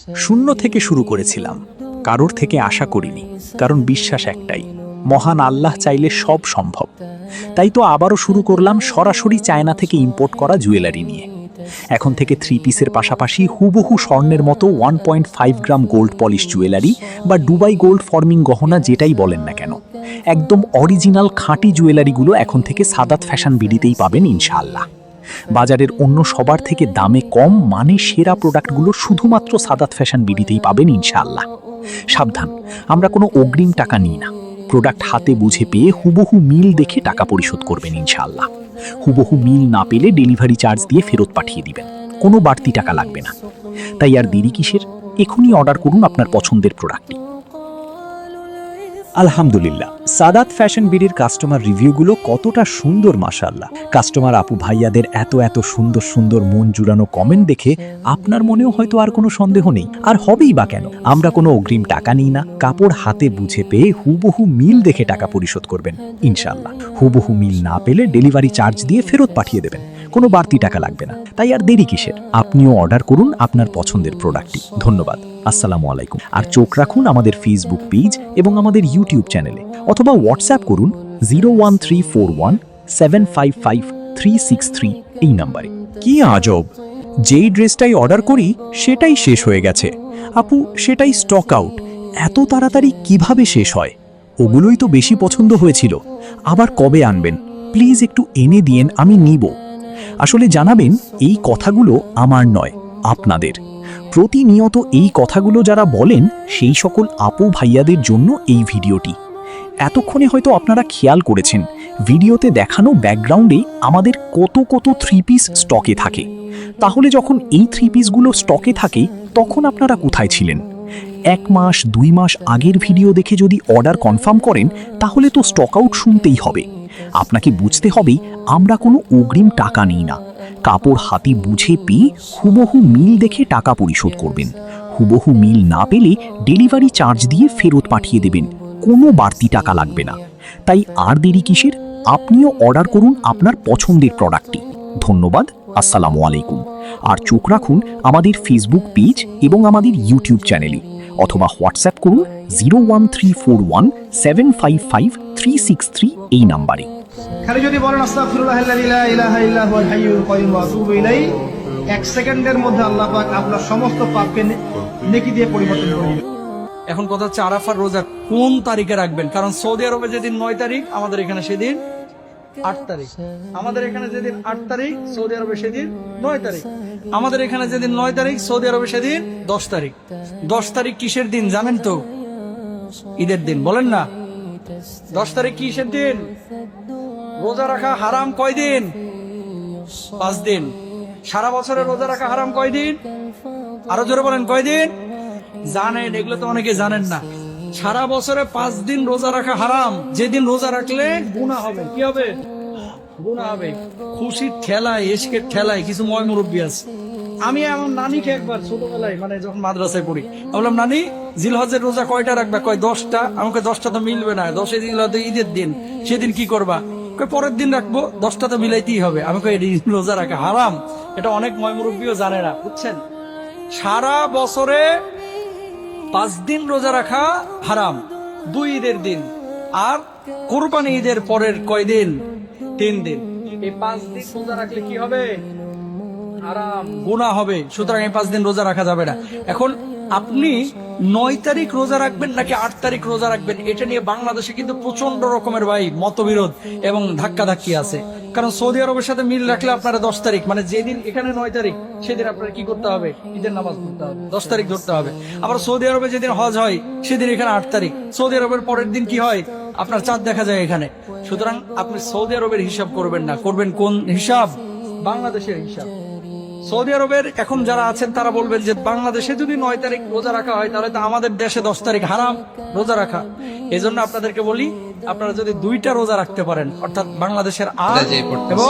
শূন্য থেকে শুরু করেছিলাম, কারোর থেকে আশা করিনি, কারণ বিশ্বাস একটাই, মহান আল্লাহ চাইলে সব সম্ভব। তাই তো আবারও শুরু করলাম সরাসরি চায়না থেকে ইম্পোর্ট করা জুয়েলারি নিয়ে। এখন থেকে 3 পিসের পাশাপাশি হুবহু স্বর্ণের মতো 1.5 গ্রাম গোল্ড পলিশ জুয়েলারি বা দুবাই গোল্ড ফর্মিং গহনা যেটাই বলেন না কেন, একদম অরিজিনাল খাঁটি জুয়েলারিগুলো এখন থেকে সাদাত ফ্যাশন বিডিতেই পাবেন ইনশাআল্লাহ। বাজারের অন্য সবার থেকে দামে কম, মানে সেরা প্রোডাক্টগুলো শুধুমাত্র সাদাত ফ্যাশন বিডিতেই পাবেন ইনশাআল্লাহ। সাবধান, আমরা কোনো অগ্রিম টাকা নিই না। প্রোডাক্ট হাতে বুঝে পেয়ে হুবহু মিল দেখে টাকা পরিশোধ করবেন ইনশাআল্লাহ। হুবহু মিল না পেলে ডেলিভারি চার্জ দিয়ে ফেরত পাঠিয়ে দিবেন, কোনো বাড়তি টাকা লাগবে না। তাই আর দেরি কিসের, এখনই অর্ডার করুন আপনার পছন্দের প্রোডাক্টটি। আলহামদুলিল্লাহ, সাদাত ফ্যাশন বিডির কাস্টমার রিভিউগুলো কতটা সুন্দর মাশাআল্লাহ। কাস্টমার আপু ভাইয়াদের এত এত সুন্দর সুন্দর মন জুড়ানো কমেন্ট দেখে আপনার মনেও হয়তো আর কোনো সন্দেহ নেই, আর হবেই বা কেন। আমরা কোনো অগ্রিম টাকা নিই না, কাপড় হাতে বুঝে পেয়ে হুবহু মিল দেখে টাকা পরিশোধ করবেন ইনশাআল্লাহ। হুবহু মিল না পেলে ডেলিভারি চার্জ দিয়ে ফেরত পাঠিয়ে দেবেন, কোনো বাড়তি টাকা লাগবে না। তাই আর দেরি কিসের, আপনিও অর্ডার করুন আপনার পছন্দের প্রোডাক্টটি। ধন্যবাদ, আসসালামু আলাইকুম। আর চোখ রাখুন আমাদের ফেসবুক পেজ এবং আমাদের ইউটিউব চ্যানেলে, অথবা হোয়াটসঅ্যাপ করুন 01341755363 এই নাম্বারে। কি আজব, যেই ড্রেসটাই অর্ডার করি সেটাই শেষ হয়ে গেছে। আপু, সেটাই স্টক আউট। এত তাড়াতাড়ি কিভাবে শেষ হয়? ওগুলোই তো বেশি পছন্দ হয়েছিল, আবার কবে আনবেন? প্লিজ একটু এনে দিয়েন, আমি নিব। আসলে জানাবেন, এই কথাগুলো আমার নয়, আপনাদের। প্রতিনিয়ত এই কথাগুলো যারা বলেন সেই সকল আপু ভাইয়াদের জন্য এই ভিডিওটি। এতক্ষণে হয়তো আপনারা খেয়াল করেছেন ভিডিওতে দেখানো ব্যাকগ্রাউন্ডে আমাদের কত কত 3 পিস স্টকে থাকে। তাহলে যখন এই 3 পিসগুলো স্টকে থাকে তখন আপনারা কোথায় ছিলেন? 1 মাস 2 মাস আগের ভিডিও দেখে যদি অর্ডার কনফার্ম করেন তাহলে তো স্টক আউট শুনতেই হবে। আপনাকে বুঝতে হবে আমরা কোনো অগ্রিম টাকা নিই না। কাপড় হাতে বুঝে পেয়ে হুবহু মিল দেখে টাকা পরিশোধ করবেন। হুবহু মিল না পেলে ডেলিভারি চার্জ দিয়ে ফেরত পাঠিয়ে দেবেন, কোনো বাড়তি টাকা লাগবে না। তাই আর দেরি কিসের, আপনিও অর্ডার করুন আপনার পছন্দের প্রোডাক্টটি। ধন্যবাদ, আসসালামু আলাইকুম। আর চোখ রাখুন আমাদের ফেসবুক পেজ এবং আমাদের ইউটিউব চ্যানেলে, অথবা হোয়াটসঅ্যাপ করুন 01341755363 এই নাম্বারে। খালি যদি বলেন আস্তাগফিরুল্লাহাল্লাযী লা ইলাহা ইল্লা হুয়াল হাইয়ুল কাইয়্যুম ওয়া আতুবু ইলাইহি, 1 সেকেন্ডের মধ্যে আল্লাহ পাক আপনার সমস্ত পাপকে নেকি দিয়ে পরিবর্তন করে দিবেন। এখন কথা হচ্ছে আরাফার রোজা কোন তারিখে রাখবেন? কারণ সৌদি আরবে যেদিন 9 তারিখ, আমাদের এখানে সেদিন 8 তারিখ। আমাদের এখানে যেদিন 8 তারিখ, সৌদি আরবে সেদিন 9 তারিখ। আমাদের এখানে যেদিন 9 তারিখ, সৌদি আরবে সেদিন 10 তারিখ। 10 তারিখ কিসের দিন জানেন তো? ঈদের দিন। বলেন না, 10 তারিখ কিসের দিন? রোজা রাখা হারাম কয় দিন? 5 দিন। সারা বছরে রোজা রাখা হারাম কয় দিন? আরো জোরে বলেন, কয় দিন? জানেন, এগুলো তো অনেকে জানেন না। সারা বছরে 5 দিন রোজা রাখা হারাম। যেদিন রোজা রাখলে গুনাহ হবে। কি হবে? গুনাহ হবে। খুশির ঠেলায়, ইশকের ঠেলায় কিছু ময় মুরব্বী আছে। আমি আমার নানিকে একবার ছোটবেলায়, মানে যখন মাদ্রাসায় পড়ি, বললাম, নানি জিলহজের রোজা কয়টা রাখবা? কয় 10টা। আমাকে 10টা তো মিলবে না, 10 জিলহজ ঈদের দিন, সেদিন কি করবা? কয় পরের দিন রাখবো, 10টা তো মিলাইতেই হবে। আমাকে রোজা রাখা হারাম। এটা অনেক ময় মুরব্বীও জানে না, বুঝছেন? সারা বছরে 5 দিন রোজা রাখা হারাম, 2 ঈদের দিন আর কুরবানি ঈদের পরের কয় দিন? 3 দিন। এই 5 দিন রোজা রাখলে কি হবে? হারাম, গুনাহ হবে। সুতরাং এই 5 দিন রোজা রাখা যাবে না। এখন আপনি 9 তারিখ রোজা রাখবেন নাকি 8 তারিখ রোজা রাখবেন, এটা নিয়ে বাংলাদেশে কিন্তু প্রচন্ড রকমের মতবিরোধ এবং ধাক্কাধাক্কি আছে। কারণ সৌদি আরবের সাথে মিল রাখলে আপনারা 10 তারিখ, মানে যেদিন এখানে 9 তারিখ, সেদিন আপনারা কি করতে হবে? ঈদের নামাজ পড়তে হবে, 10 তারিখ ধরতে হবে। আবার সৌদি আরবে যেদিন হজ হয় সেদিন এখানে 8 তারিখ। সৌদি আরবের পরের দিন কি হয়? আপনার চাঁদ দেখা যায় এখানে। সুতরাং আপনি সৌদি আরবের হিসাব করবেন না, করবেন কোন হিসাব? বাংলাদেশের হিসাব। সৌদি আরবের এখন যারা আছেন তারা বলবেন যে বাংলাদেশে যদি 9 তারিখ রোজা রাখা হয় তাহলে তো আমাদের দেশে 10 তারিখ হারাম রোজা রাখা। এই জন্য আপনাদেরকে বলি, আপনারা যদি 2টা রোজা রাখতে পারেন, অর্থাৎ বাংলাদেশের 8 এবং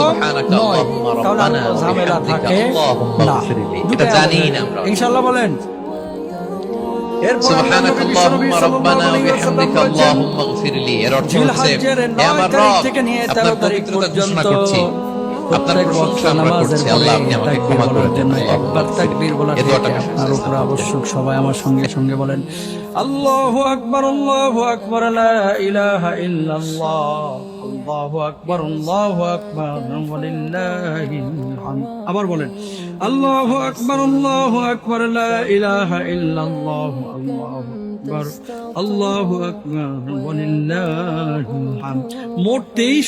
9, তাহলে আর কোনো ঝামেলা থাকে না। ইনশাআল্লাহ বলেন। সুবহানাকাল্লাহুম্মা রাব্বানা ওয়া বিহামদিকা আল্লাহুম্মা ইগফিরলি। এর অর্থ হচ্ছে, হে আমার রব, আপনার পবিত্রতা ঘোষণা করছি, প্রত্যেক প্রশংসা ওয়াক্ত আমরা নামাজের করছি। পরে আল্লাহ, আপনি আমাকে তাকবীর ক্ষমা করে বলার দেন। জন্য আল্লাহ, একবার তাকবীর বলা এই দোয়াটা থেকে আপনার উপরে আবশ্যক সবাই আমার সঙ্গে সঙ্গে বলেন আল্লাহু আকবার, আল্লাহু আকবার, লা ইলাহা ইল্লাল্লাহ, আল্লাহু আকবার, আল্লাহু আকবার, ওয়ালিল্লাহিল হামদ। আবার বলেন আল্লাহু আকবার, আল্লাহু আকবার, লা ইলাহা ইল্লাল্লাহ, আল্লাহু আকবার, আল্লাহু আকবার, ওয়ালিল্লাহিল হামদ। মোট 23